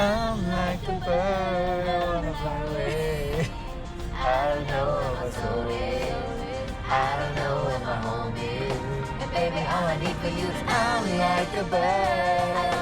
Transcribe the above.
I'm like a bird, I wanna fly away. I don't know where my soul is. I don't know where my home is. And baby, all I need for you is I'm like a bird.